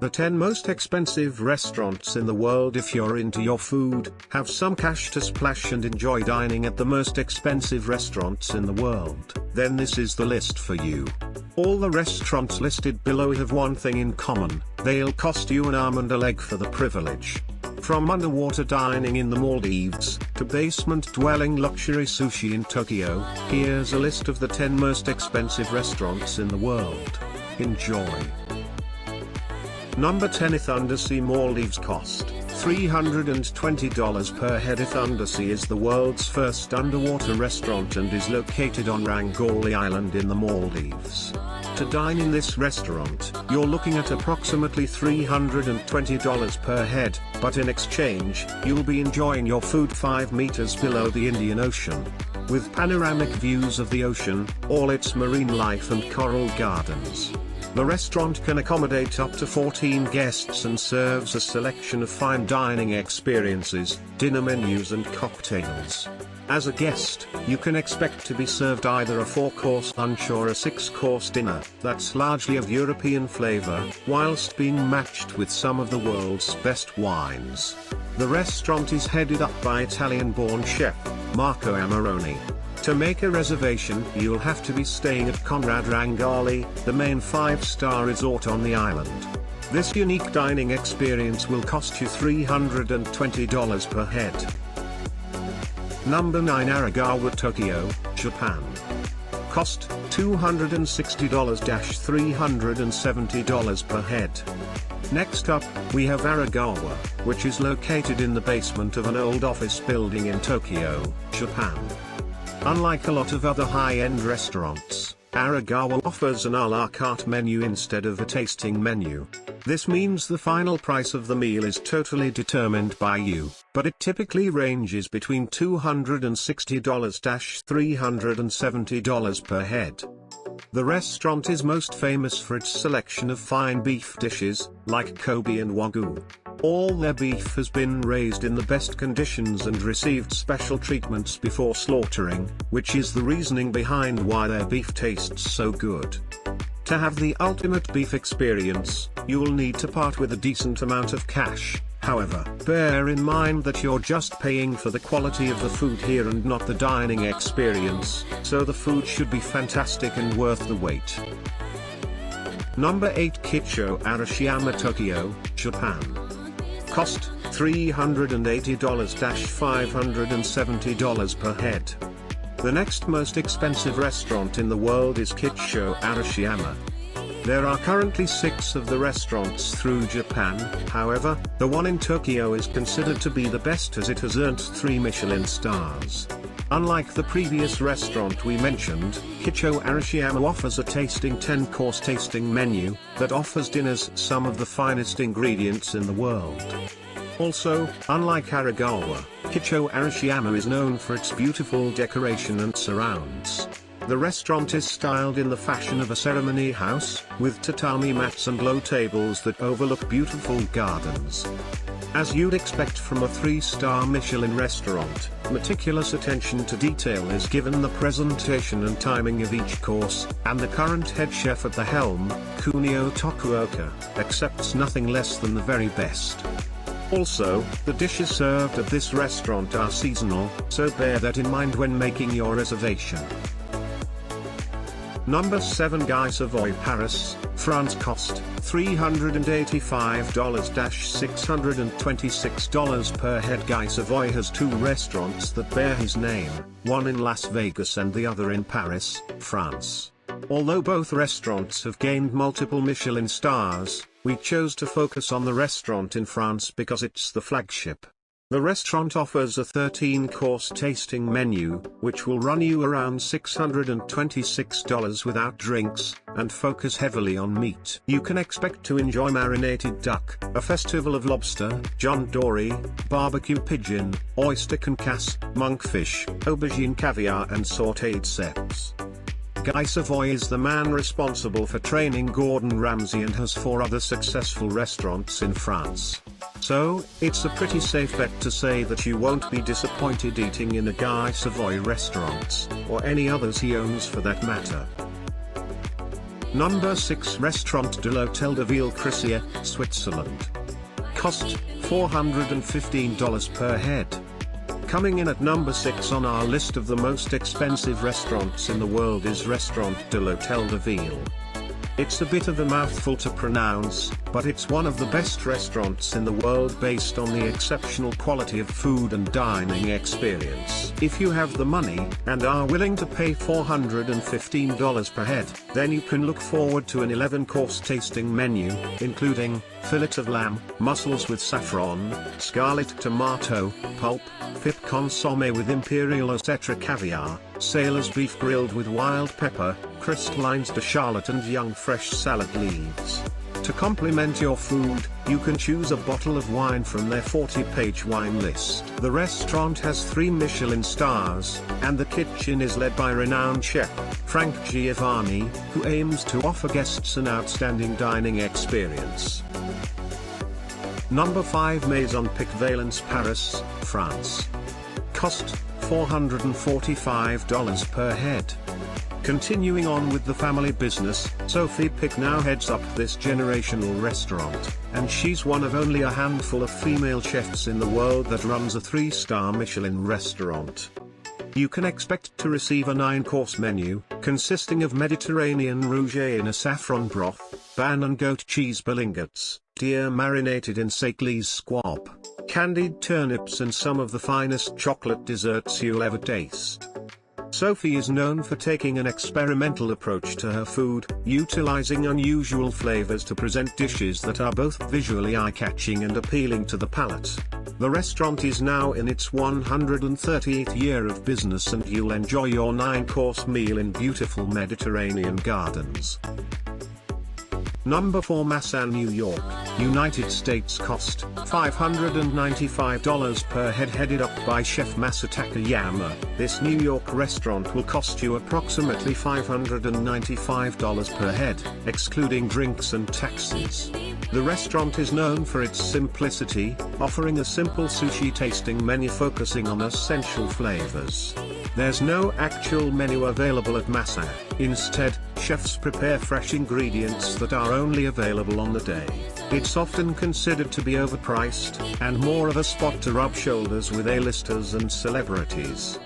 The 10 most expensive restaurants in the world. If you're into your food, have some cash to splash and enjoy dining at the most expensive restaurants in the world, then this is the list for you. All the restaurants listed below have one thing in common: they'll cost you an arm and a leg for the privilege. From underwater dining in the Maldives, to basement-dwelling luxury sushi in Tokyo, here's a list of the 10 most expensive restaurants in the world. Enjoy. Number 10. Ithaa Undersea. Maldives. Cost $320 per head. Ithaa Undersea is the world's first underwater restaurant and is located on Rangali Island in the Maldives. To dine in this restaurant, you're looking at approximately $320 per head, but in exchange, you'll be enjoying your food 5 meters below the Indian Ocean. With panoramic views of the ocean, all its marine life and coral gardens. The restaurant can accommodate up to 14 guests and serves a selection of fine dining experiences, dinner menus and cocktails. As a guest, you can expect to be served either a 4-course lunch or a 6-course dinner that's largely of European flavor, whilst being matched with some of the world's best wines. The restaurant is headed up by Italian-born chef Marco Amoroni. To make a reservation, you'll have to be staying at Conrad Rangali, the main 5-star resort on the island. This unique dining experience will cost you $320 per head. Number 9. Aragawa. Tokyo, Japan. Cost $260-$370 per head. Next up, we have Aragawa, which is located in the basement of an old office building in Tokyo, Japan. Unlike a lot of other high-end restaurants, Aragawa offers an à la carte menu instead of a tasting menu. This means the final price of the meal is totally determined by you, but it typically ranges between $260-$370 per head. The restaurant is most famous for its selection of fine beef dishes, like Kobe and Wagyu. All their beef has been raised in the best conditions and received special treatments before slaughtering, which is the reasoning behind why their beef tastes so good. To have the ultimate beef experience, you'll need to part with a decent amount of cash. However, bear in mind that you're just paying for the quality of the food here and not the dining experience, so the food should be fantastic and worth the wait. Number 8. Kitcho. Arashiyamo. Tokyo, Japan. Cost $380-$570 per head. The next most expensive restaurant in the world is Kitcho. Arashiyamo. There are currently 6 of the restaurants through Japan, however, the one in Tokyo is considered to be the best as it has earned 3 Michelin stars. Unlike the previous restaurant we mentioned, Kitcho Arashiyamo offers a 10-course tasting menu that offers dinners some of the finest ingredients in the world. Also, unlike Aragawa, Kitcho Arashiyamo is known for its beautiful decoration and surrounds. The restaurant is styled in the fashion of a ceremony house, with tatami mats and low tables that overlook beautiful gardens. As you'd expect from a 3-star Michelin restaurant, meticulous attention to detail is given the presentation and timing of each course, and the current head chef at the helm, Kunio Tokuoka, accepts nothing less than the very best. Also, the dishes served at this restaurant are seasonal, so bear that in mind when making your reservation. Number 7. Guy Savoy. Paris, France. Cost $385-$626 per head. Guy Savoy has 2 restaurants that bear his name, one in Las Vegas and the other in Paris, France. Although both restaurants have gained multiple Michelin stars, we chose to focus on the restaurant in France because it's the flagship. The restaurant offers a 13-course tasting menu, which will run you around $626 without drinks, and focus heavily on meat. You can expect to enjoy marinated duck, a festival of lobster, John Dory, barbecue pigeon, oyster concasse, monkfish, aubergine caviar and sautéed ceps. Guy Savoy is the man responsible for training Gordon Ramsay and has 4 other successful restaurants in France. So, it's a pretty safe bet to say that you won't be disappointed eating in a Guy Savoy restaurant, or any others he owns for that matter. Number 6 Restaurant de l'Hôtel de Ville Crisser, Switzerland. Cost, $415 per head. Coming in at number 6 on our list of the most expensive restaurants in the world is Restaurant de l'Hôtel de Ville. It's a bit of a mouthful to pronounce, but it's one of the best restaurants in the world based on the exceptional quality of food and dining experience. If you have the money, and are willing to pay $415 per head, then you can look forward to an 11-course tasting menu, including fillet of lamb, mussels with saffron, scarlet tomato, pulp, pip consommé with imperial etc. caviar, sailor's beef grilled with wild pepper, crystallines de charlotte and young fresh salad leaves. To complement your food, you can choose a bottle of wine from their 40-page wine list. The restaurant has 3 Michelin stars, and the kitchen is led by renowned chef, Frank Giovanni, who aims to offer guests an outstanding dining experience. Number 5 Maison Pic Valence, Paris, France. Cost, $445 per head. Continuing on with the family business, Sophie Pic now heads up this generational restaurant, and she's one of only a handful of female chefs in the world that runs a 3-star Michelin restaurant. You can expect to receive a 9-course menu, consisting of Mediterranean rouget in a saffron broth, ban and goat cheese berlingots, deer marinated in Seychelles squab, candied turnips and some of the finest chocolate desserts you'll ever taste. Sophie is known for taking an experimental approach to her food, utilizing unusual flavors to present dishes that are both visually eye-catching and appealing to the palate. The restaurant is now in its 138th year of business, and you'll enjoy your 9-course meal in beautiful Mediterranean gardens. Number 4 Masa, New York, United States. Cost, $595 per head. Headed up by Chef Masa Takayama, this New York restaurant will cost you approximately $595 per head, excluding drinks and taxes. The restaurant is known for its simplicity, offering a simple sushi tasting menu focusing on essential flavors. There's no actual menu available at Masa. Instead, chefs prepare fresh ingredients that are only available on the day. It's often considered to be overpriced, and more of a spot to rub shoulders with A-listers and celebrities.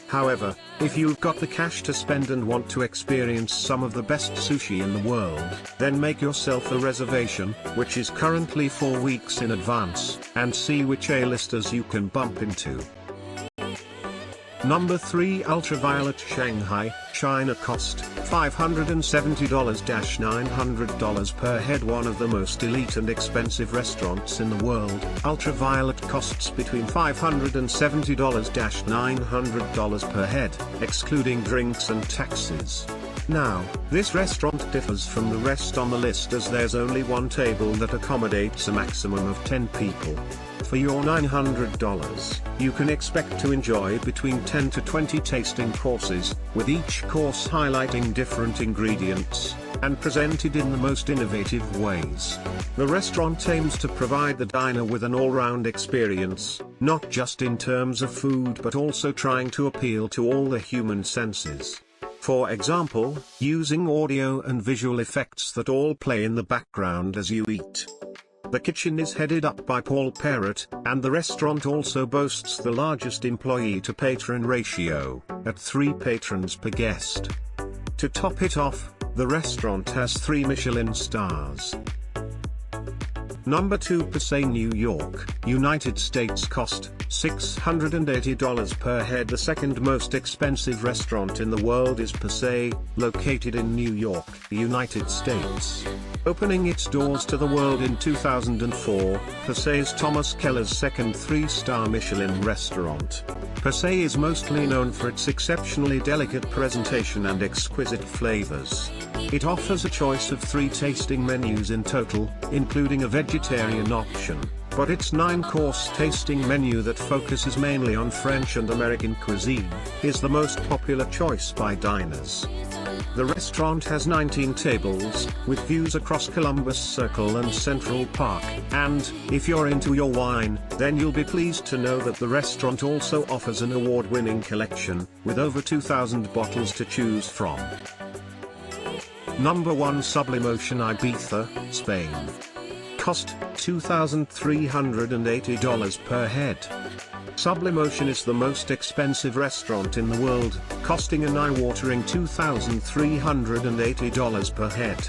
However, if you've got the cash to spend and want to experience some of the best sushi in the world, then make yourself a reservation, which is currently 4 weeks in advance, and see which A-listers you can bump into. Number 3 Ultraviolet, Shanghai, China. Cost, $570-$900 per head. One of the most elite and expensive restaurants in the world, Ultraviolet costs between $570-$900 per head, excluding drinks and taxes. Now, this restaurant differs from the rest on the list as there's only one table that accommodates a maximum of 10 people. For your $900, you can expect to enjoy between 10 to 20 tasting courses, with each course highlighting different ingredients, and presented in the most innovative ways. The restaurant aims to provide the diner with an all-round experience, not just in terms of food but also trying to appeal to all the human senses. For example, using audio and visual effects that all play in the background as you eat. The kitchen is headed up by Paul Perrott, and the restaurant also boasts the largest employee-to-patron ratio, at 3 patrons per guest. To top it off, the restaurant has 3 Michelin stars. Number 2 Passaic, New York, United States. Cost, $680 per head. The second most expensive restaurant in the world is Passaic, located in New York, United States. Opening its doors to the world in 2004, Passaic's Thomas Keller's second 3-star Michelin restaurant. Passaic is mostly known for its exceptionally delicate presentation and exquisite flavors. It offers a choice of 3 tasting menus in total, including a vegetarian option, but its 9-course tasting menu that focuses mainly on French and American cuisine is the most popular choice by diners. The restaurant has 19 tables, with views across Columbus Circle and Central Park, and, if you're into your wine, then you'll be pleased to know that the restaurant also offers an award-winning collection, with over 2,000 bottles to choose from. Number 1 Sublimotion Ibiza, Spain. Cost $2,380 per head. Sublimotion is the most expensive restaurant in the world, costing an eye-watering $2,380 per head.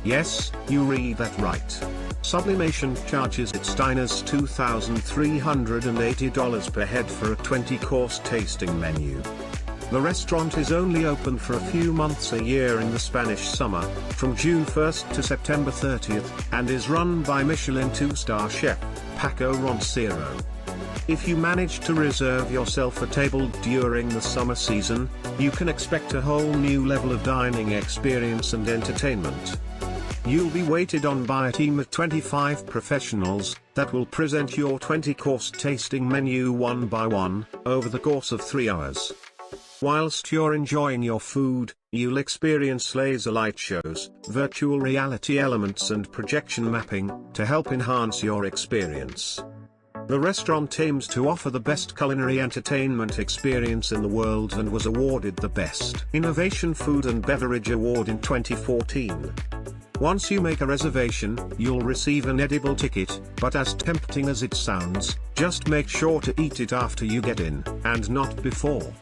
Yes, you read that right. Sublimation charges its diners $2,380 per head for a 20-course tasting menu. The restaurant is only open for a few months a year in the Spanish summer, from June 1st to September 30th, and is run by Michelin 2-star chef, Paco Roncero. If you manage to reserve yourself a table during the summer season, you can expect a whole new level of dining experience and entertainment. You'll be waited on by a team of 25 professionals that will present your 20-course tasting menu one by one, over the course of 3 hours. Whilst you're enjoying your food, you'll experience laser light shows, virtual reality elements and projection mapping, to help enhance your experience. The restaurant aims to offer the best culinary entertainment experience in the world and was awarded the Best Innovation Food and Beverage Award in 2014. Once you make a reservation, you'll receive an edible ticket, but as tempting as it sounds, just make sure to eat it after you get in, and not before.